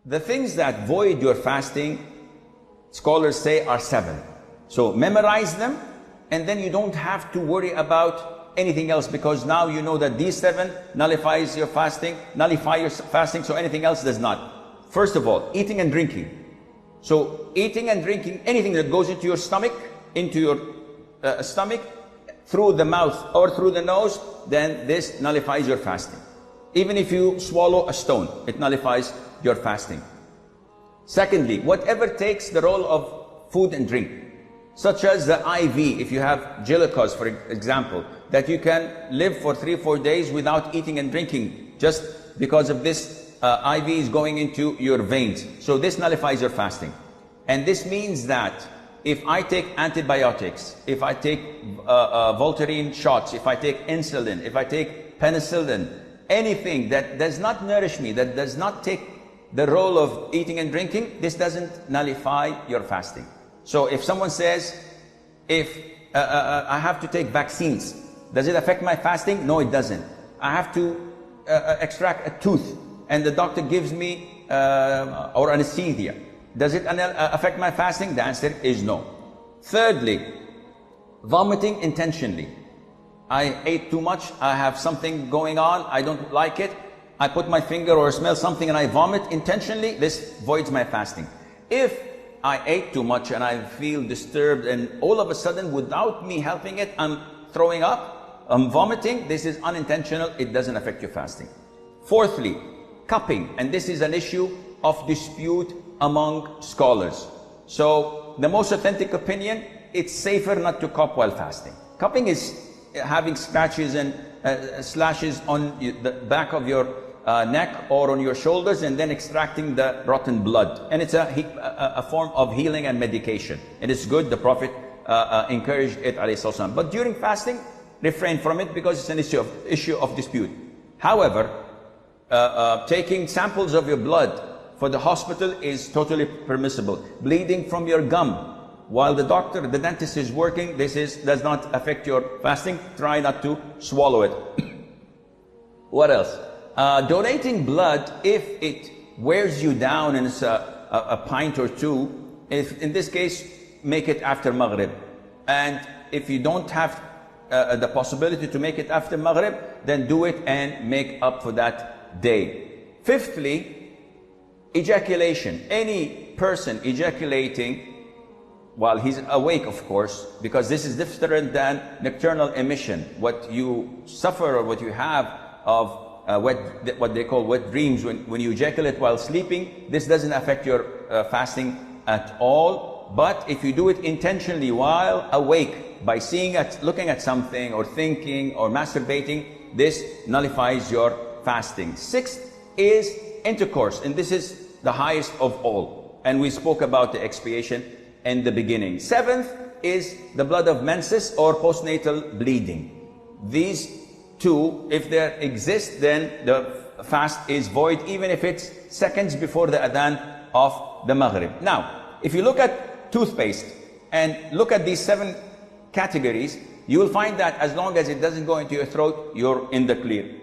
The things that void your fasting, scholars say, are 7. So memorize them, and then you don't have to worry about anything else, because now you know that these 7 nullifies your fasting, nullify your fasting, so anything else does not. First of all, eating and drinking. So eating and drinking, anything that goes into your stomach, through the mouth or through the nose, then this nullifies your fasting. Even if you swallow a stone, it nullifies your fasting. Secondly, whatever takes the role of food and drink, such as the IV, if you have glucose, for example, that you can live for 3-4 days without eating and drinking, just because of this IV is going into your veins. So this nullifies your fasting. And this means that if I take antibiotics, if I take Voltaren shots, if I take insulin, if I take penicillin, anything that does not nourish me, that does not take the role of eating and drinking, this doesn't nullify your fasting. So if someone says, if I have to take vaccines, does it affect my fasting? No, it doesn't. I have to extract a tooth, and the doctor gives me or anesthesia. Does it affect my fasting? The answer is no. Thirdly, vomiting intentionally. I ate too much, I have something going on, I don't like it, I put my finger or smell something and I vomit intentionally, this voids my fasting. If I ate too much and I feel disturbed and all of a sudden, without me helping it, I'm throwing up, I'm vomiting, this is unintentional, it doesn't affect your fasting. Fourthly, cupping, and this is an issue of dispute among scholars. So the most authentic opinion, it's safer not to cup while fasting. Cupping is having scratches and slashes on the back of your neck or on your shoulders, and then extracting the rotten blood. And it's a form of healing and medication. It is good, the Prophet encouraged it, alayhi salam. But during fasting, refrain from it, because it's an issue of dispute. However, taking samples of your blood for the hospital is totally permissible. Bleeding from your gum while the dentist is working, does not affect your fasting. Try not to swallow it. What else? Donating blood, if it wears you down and it's a pint or two, if in this case, make it after Maghrib. And if you don't have the possibility to make it after Maghrib, then do it and make up for that day. Fifthly, ejaculation. Any person ejaculating while he's awake, of course, because this is different than nocturnal emission. What you suffer or what you have of what they call wet dreams, when you ejaculate while sleeping, this doesn't affect your fasting at all. But if you do it intentionally while awake, by looking at something or thinking or masturbating, this nullifies your fasting. Sixth is intercourse, and this is the highest of all. And we spoke about the expiation in the beginning. Seventh is the blood of menses or postnatal bleeding. These two, if they exist, then the fast is void, even if it's seconds before the adhan of the Maghrib. Now, if you look at toothpaste and look at these 7 categories, you will find that as long as it doesn't go into your throat, you're in the clear.